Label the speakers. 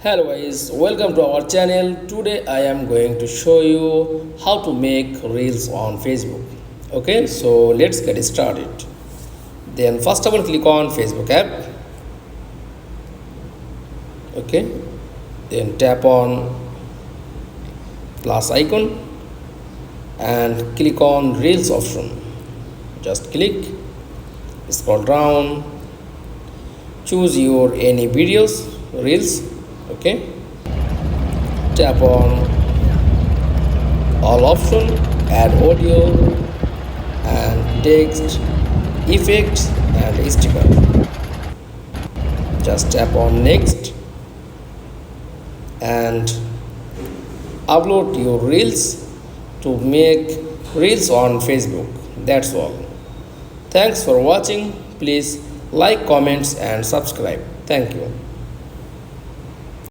Speaker 1: Hello guys, welcome to our channel. Today I am going to show you how to make reels on Facebook. Okay, so let's get started. Then first of all click on Facebook app. Okay, then tap on plus icon and click on reels option. Just click, scroll down, choose your any videos, reels. Okay, tap on all option, add audio and text, effects and sticker. Just tap on next and upload your reels to make reels on Facebook. That's all. Thanks for watching. Please like, comments and subscribe. Thank you.